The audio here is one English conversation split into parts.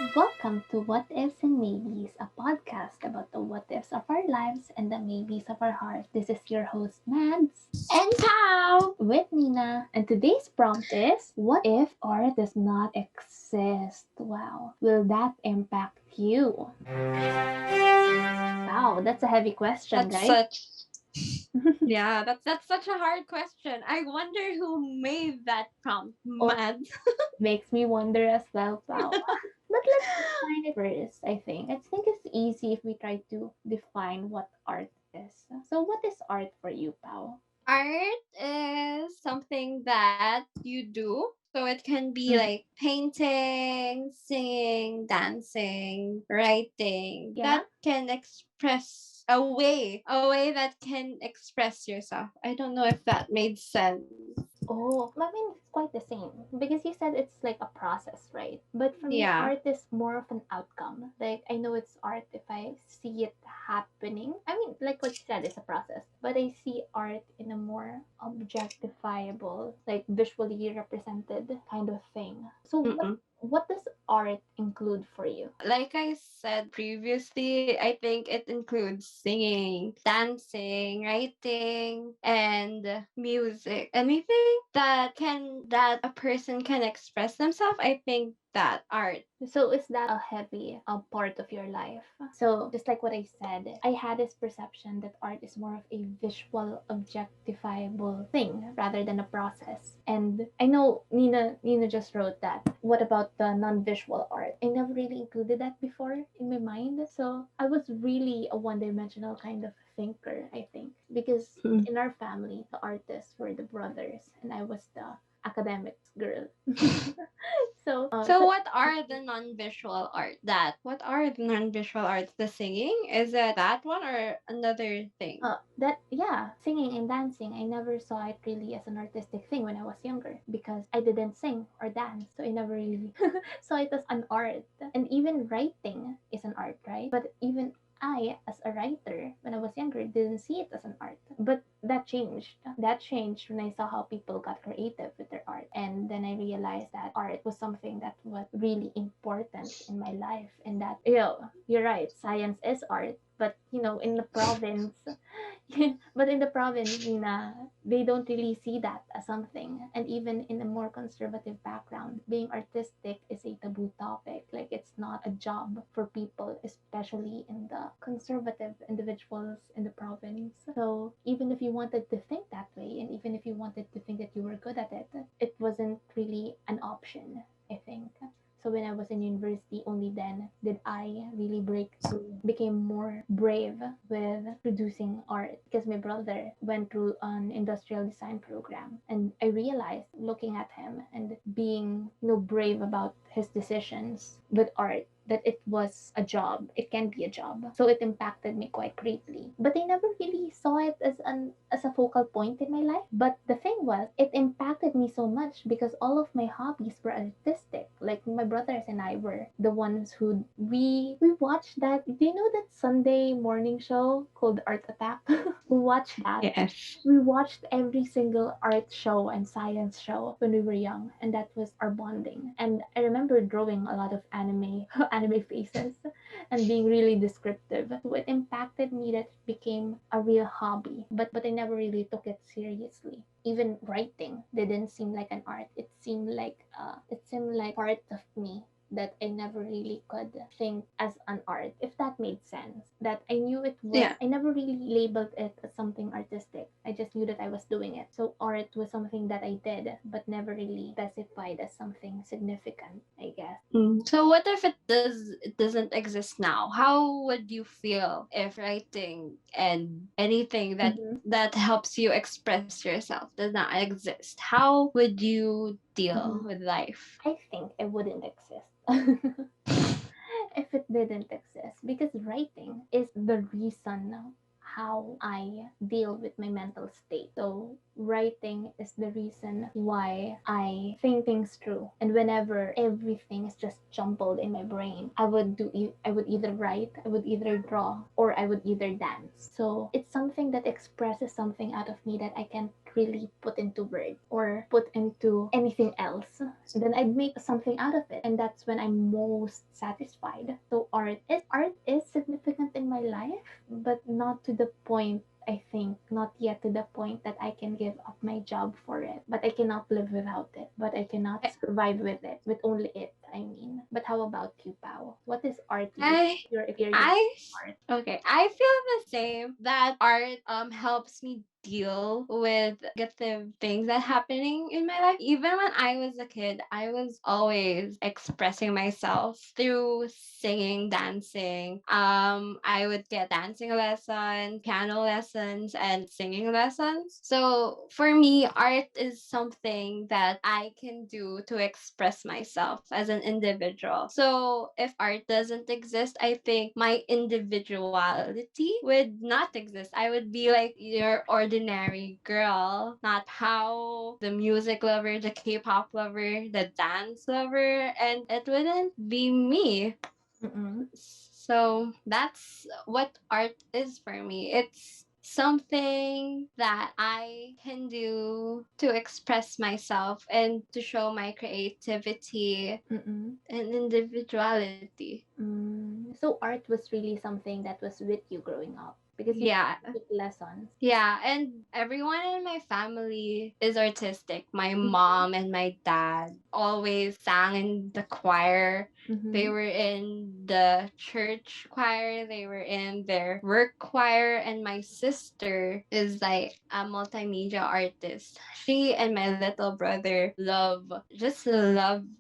Welcome to What Ifs and Maybes, a podcast about the what ifs of our lives and the maybes of our heart. This is your host, Mads, And Pow! with Nina, and today's prompt is: what if art does not exist? Wow, will that impact you? Wow, that's a heavy question, That's guys. such that's such a hard question. I wonder who made that prompt, Oh, Mad. makes me wonder as well. Wow. But let's define it first, I think. I think it's easy if we try to define what art is. So, what is art for you, Pao? Art is something that you do. So it can be Mm, like painting, singing, dancing, writing. yeah. That can express a way that can express yourself. I don't know if that made sense. Oh, I mean, it's quite the same because you said it's like a process, right? But for me, Yeah. art is more of an outcome. Like, I know it's art if I see it happening. I mean, like what you said, it's a process, but I see art in a more objectifiable, like visually represented kind of thing. So, Mm-mm. what does art include for you? Like I said previously, I think it includes singing, dancing, writing, and music. Anything that a person can express themselves, I think that art. So is that a heavy part of your life? So just like what I said, I had this perception that art is more of a visual, objectifiable thing rather than a process. And I know Nina just wrote that. What about the non-visual art? I never really included that before in my mind. So I was really a one-dimensional kind of thinker, I think, because Hmm. in our family, the artists were the brothers, and I was the academics girl. so, So so what are the non-visual art? What are the non-visual arts? The singing? Is it that one or another thing? that yeah, singing and dancing, I never saw it really as an artistic thing when I was younger because I didn't sing or dance, so I never really saw it as an art. And even writing is an art, right? But even I, as a writer, when I was younger, didn't see it as an art. But that changed. That changed when I saw how people got creative with their art. And then I realized that art was something that was really important in my life. And that, you're right, science is art. But in the province, but in the province, Nina, they don't really see that as something. And even in a more conservative background, being artistic is a taboo topic. Like it's not a job for people, especially in the conservative individuals in the province. So even if you wanted to think that way, and even if you wanted to think that you were good at it, it wasn't really an option, I think. So when I was in university, only then did I really break through, became more brave with producing art because my brother went through an industrial design program, and I realized looking at him and being brave about his decisions with art that it was a job. It can be a job. So it impacted me quite greatly. But I never really saw it as a focal point in my life. But the thing was, it impacted me so much because all of my hobbies were artistic. Like my brothers and I were the ones who we watched that. Do you know that Sunday morning show called Art Attack? We watched that. Yes. We watched every single art show and science show when we were young, and that was our bonding. And I remember drawing a lot of anime anime faces and being really descriptive. So it impacted me that it became a real hobby, but I never really took it seriously. Even writing didn't seem like an art. It seemed like part of me that I never really could think as an art, if that made sense. That I knew it was, Yeah. I never really labeled it as something artistic. I just knew that I was doing it. So art was something that I did, but never really specified as something significant, I guess. Mm. So what if it doesn't exist now? How would you feel if writing and anything Mm-hmm. that helps you express yourself does not exist? How would you deal Mm-hmm. with life? I think it wouldn't exist. If it didn't exist, because writing is the reason how I deal with my mental state. So writing is the reason why I think things through. And whenever everything is just jumbled in my brain, I would either write, I would either draw, or I would either dance. So it's something that expresses something out of me that I can't really put into words or put into anything else. Then I'd make something out of it, and that's when I'm most satisfied. So art is significant in my life, but not to the point, I think, not yet to the point that I can give up my job for it. But I cannot live without it. But I cannot survive with it, with only it, I mean. But how about you, Pao? What is art to you? I Your experience I with art? okay. I feel the same that art helps me deal with negative things that happening in my life. Even when I was a kid, I was always expressing myself through singing, dancing. I would get dancing lessons, piano lessons, and singing lessons. So for me, art is something that I can do to express myself as an individual. So if art doesn't exist, I think my individuality would not exist. I would be like your ordinary girl, not how the music lover, the K-pop lover, the dance lover, and it wouldn't be me. Mm-mm. So that's what art is for me. It's something that I can do to express myself and to show my creativity Mm-mm. and individuality. So art was really something that was with you growing up because you Yeah. took lessons. Yeah, and everyone in my family is artistic. My Mm-hmm. mom and my dad always sang in the choir. They Mm-hmm. were in the church choir, they were in their work choir, and my sister is like a multimedia artist. She and my little brother love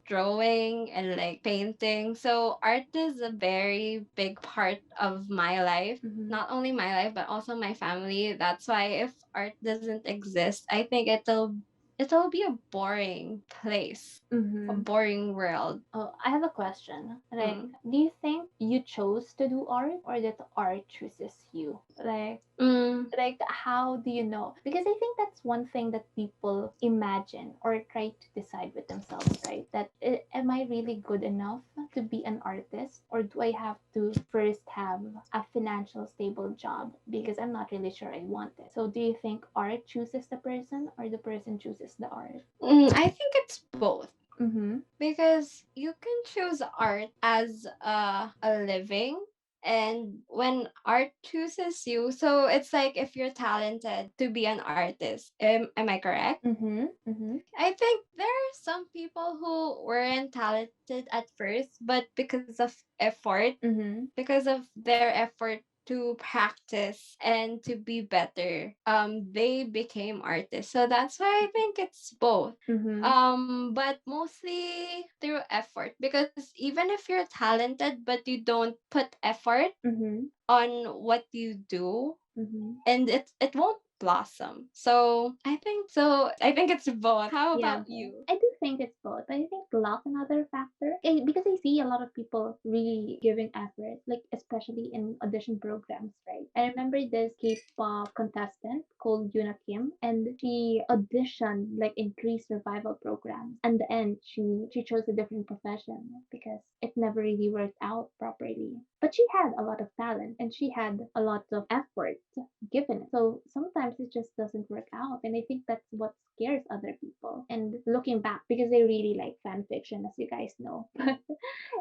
drawing and like painting. So art is a very big part of my life, Mm-hmm. not only my life but also my family. That's why if art doesn't exist, I think it'll be a boring place, a Mm-hmm. boring world. Oh, I have a question. Like, Mm. do you think you chose to do art or that art chooses you? Mm. How do you know? Because I think that's one thing that people imagine or try to decide with themselves, right? That am I really good enough to be an artist, or do I have to first have a financial stable job because I'm not really sure I want it? So do you think art chooses the person or the person chooses the art? I think it's both. Mm-hmm. Because you can choose art as a living, and when art chooses you, so it's like if you're talented to be an artist, am I correct? Mm-hmm. Mm-hmm. I think there are some people who weren't talented at first, but because of effort, Mm-hmm. because of their effort to practice and to be better, they became artists. So that's why I think it's both. Mm-hmm. But mostly through effort, because even if you're talented but you don't put effort Mm-hmm. on what you do, Mm-hmm. and it won't blossom. So I think it's both. How Yeah, about but you? I do think it's both. I think luck another factor. Because I see a lot of people really giving effort, like especially in audition programs, right? I remember this K-pop contestant called Yuna Kim, and she auditioned like in three survival programs. And the end, she chose a different profession because it never really worked out properly. But she had a lot of talent and she had a lot of effort given it. So sometimes it just doesn't work out. And I think that's what scares other people. And looking back, because I really like fan fiction, as you guys know,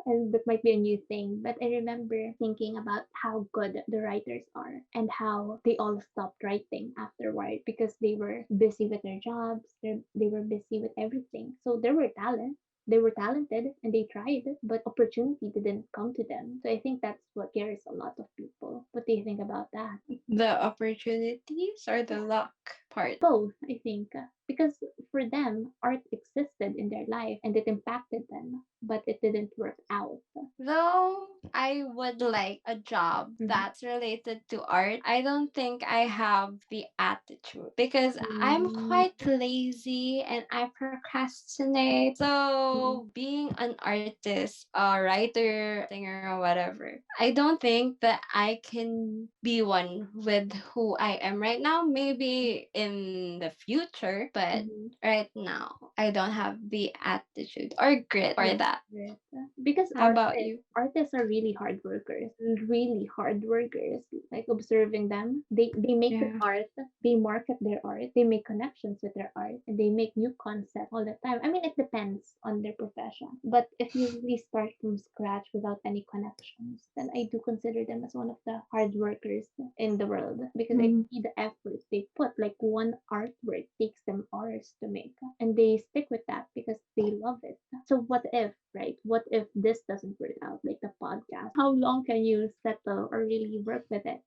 and that might be a new thing. But I remember thinking about how good the writers are and how they all stopped writing afterward because they were busy with their jobs, they were busy with everything. So there were talent. They were talented and they tried, but opportunity didn't come to them. So I think that's what scares a lot of people. What do you think about that? The opportunities or the luck part? Both, I think, because for them, art existed in their life and it impacted them, but it didn't work out. Though I would like a job Mhm. that's related to art, I don't think I have the attitude because I'm Mm, quite lazy and I procrastinate. mm, So, being an artist, a writer, singer, or whatever, I don't think that I can be one with who I am right now. Maybe in the future, but Mm-hmm. right now I don't have the attitude or grit for Yes, that. yes. Because How about you? artists are really hard workers, really hard workers. Like observing them, they make their Yeah. art, they market their art, they make connections with their art, and they make new concepts all the time. I mean, it depends on their profession. But if you really start from scratch without any connections, then I do consider them as one of the hard workers in the world because I Mm, see the effort they put. Like one artwork takes them hours to make, and they stick with that because they love it. So what if, right? What if this doesn't work out, like the podcast? How long can you settle or really work with it?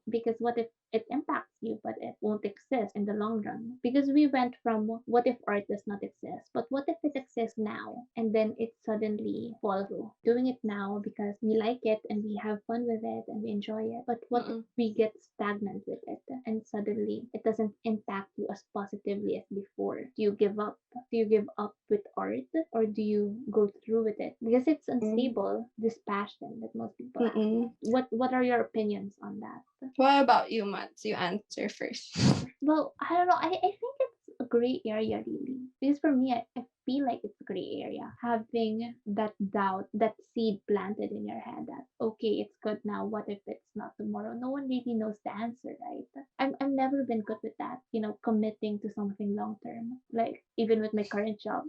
Because what if it impacts you, but it won't exist in the long run? Because we went from what if art does not exist, but what if it exists now and then it suddenly falls through? Doing it now because we like it and we have fun with it and we enjoy it. But what if mm-mm, we get stagnant with it and suddenly it doesn't impact you as positively as before? Do you give up? Do you give up with art or do you go through with it? Because it's mm, unstable, this passion that most people have. mm-mm. What are your opinions on that? What about you, Mads? You answer first. Well, I don't know. I think it's a gray area really. Because for me, I feel like it's a gray area. Having that doubt, that seed planted in your head that, okay, it's good now. What if it's not tomorrow? No one really knows the answer, right? I've never been good with that, committing to something long term. Like, even with my current job.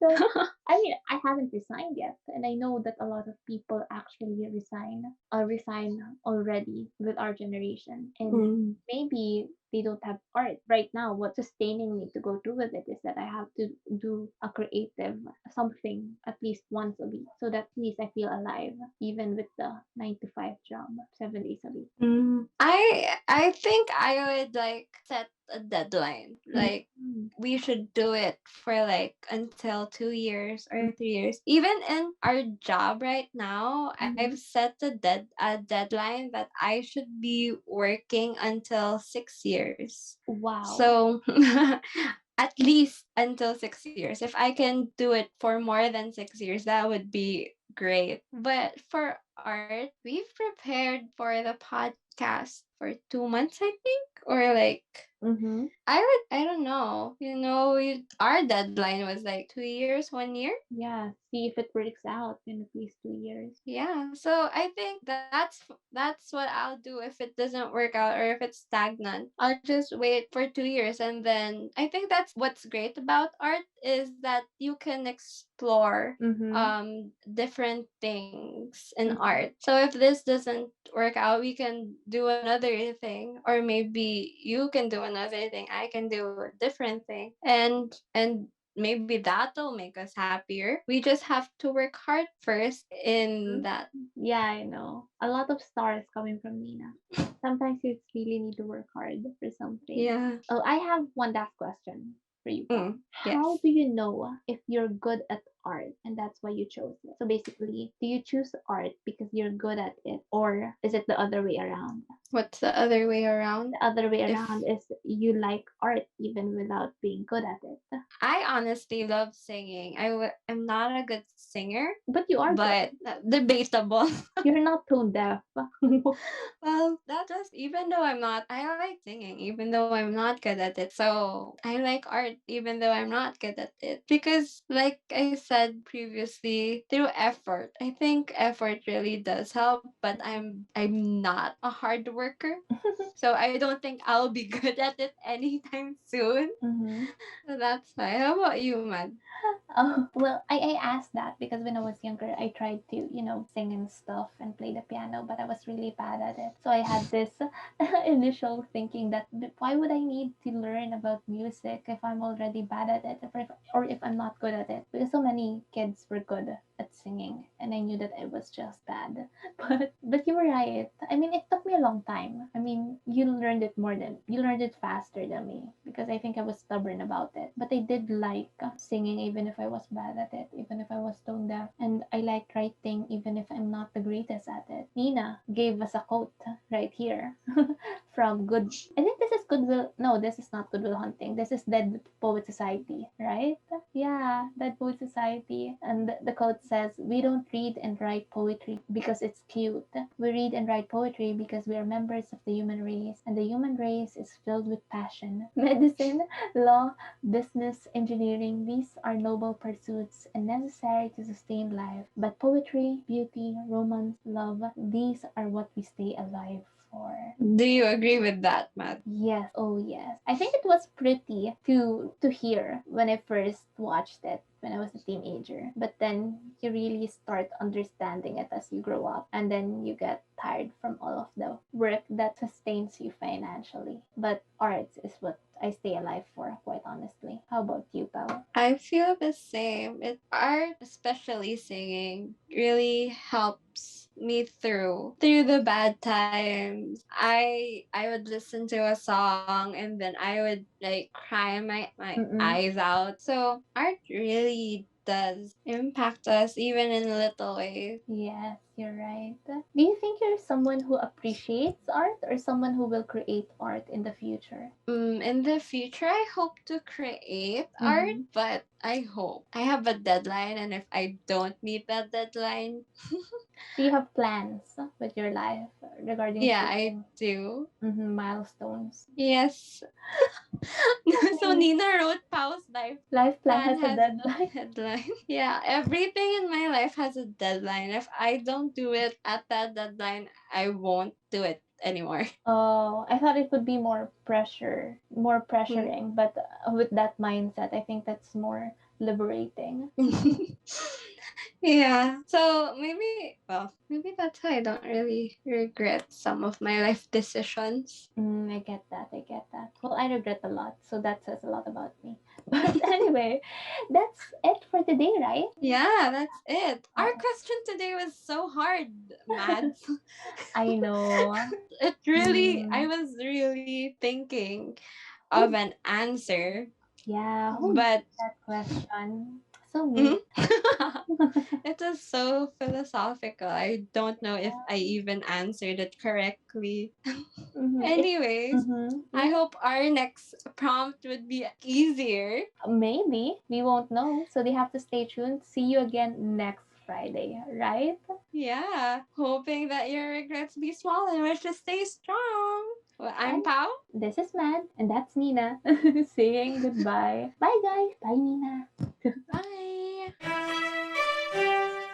So, I mean, I haven't resigned yet, and I know that a lot of people actually resign already with our generation, and Mm, maybe they don't have art right now. What's sustaining me to go through with it is that I have to do a creative something at least once a week, so that at least I feel alive, even with the 9 to 5 job, 7 days a week. I think I would like set a deadline. Like Mhm. we should do it for like until 2 years or 3 years. Even in our job right now, I've Mhm. set a deadline that I should be working until 6 years. Wow. So at least until 6 years. If I can do it for more than 6 years, that would be great. But for art, we've prepared for the podcast for 2 months, I think, or like Mm-hmm. I don't know. Our deadline was like 2 years, 1 year. Yeah. See if it works out in at least 2 years. Yeah. So I think that's what I'll do if it doesn't work out or if it's stagnant. I'll just wait for 2 years, and then I think that's what's great about art is that you can explore Mm-hmm. different things in Mm-hmm. art. So if this doesn't work out, we can do another thing, or maybe you can do another thing. I can do a different thing, and maybe that'll make us happier. We just have to work hard first in Mhm. that. Yeah, I know. A lot of stars coming from Nina. Sometimes you really need to work hard for something. Yeah. Oh, I have one last question for you, Pam. How Yes. do you know if you're good at art and that's why you chose it? So basically, do you choose art because you're good at it, or is it the other way around? What's the other way around? The other way around If is you like art even without being good at it. I honestly love singing, I'm not a good singer, But you are good. but debatable. You're not tone deaf. Well, that just even though I like singing, even though I'm not good at it. So I like art, even though I'm not good at it. Because, like I said previously, through effort, I think effort really does help. But I'm not a hard worker, so I don't think I'll be good at it anytime soon. Mhm. So that's why. How about you, man? Well, I asked that because when I was younger, I tried to, sing and stuff and play the piano, but I was really bad at it. So I had this initial thinking that why would I need to learn about music if I'm already bad at it, or if I'm not good at it? Because so many kids were good at singing, and I knew that I was just bad. But you were right. I mean, it took me a long time. I mean, you learned it faster than me because I think I was stubborn about it. But I did like singing even if I was bad at it, even if I was tone deaf. And I liked writing even if I'm not the greatest at it. Nina gave us a quote right here from Good. I think this is Goodwill. No, this is not Goodwill Hunting. This is Dead Poet Society, right? Yeah, Dead Poet Society. And the quote says, "We don't read and write poetry because it's cute. We read and write poetry because we are members of the human race, and the human race is filled with passion. Medicine, law, business, engineering, these are noble pursuits and necessary to sustain life. But poetry, beauty, romance, love, these are what we stay alive for." Do you agree with that, Matt? Yes, oh yes. I think it was pretty to hear when I first watched it when I was a teenager. But then you really start understanding it as you grow up, and then you get tired from all of the work that sustains you financially. But art is what I stay alive for, quite honestly. How about you, Pao? I feel the same. Art, especially singing, really helps me through the bad times. I would listen to a song and then I would like cry my Mm-mm. eyes out. So art really does impact us even in little ways. Yes, you're right. Do you think you're someone who appreciates art or someone who will create art in the future? In the future, I hope to create art, Mm-hmm. but I hope I have a deadline, and if I don't meet that deadline, Do you have plans with your life regarding yeah, I achieving do. milestones? Yes. So Okay. Nina wrote Pau's life Life plan plan has a has deadline. a deadline. Yeah, everything in my life has a deadline. If I don't do it at that deadline, I won't do it anymore. Oh, I thought it would be more Hmm. pressuring, but with that mindset, I think that's more liberating. Yeah. So maybe that's why I don't really regret some of my life decisions. I get that. I get that. Well, I regret a lot, so that says a lot about me. But anyway, that's it for today, right? Yeah, that's it. Our Oh, question today was so hard, Mads. I know. It really, I Mm, was really thinking of who? an answer, Yeah, who did but that question? So mhm. me. It was so philosophical. I don't know if I even answered it correctly. It. Anyways, I Yeah. hope our next prompt would be easier. Maybe we won't know, so they have to stay tuned. See you again next Friday, right? Yeah, hoping that your regrets be small and wish to stay strong. Well, I'm And Pau. this is Mad, and that's Nina saying goodbye. Bye, guys. Bye, Nina. Bye.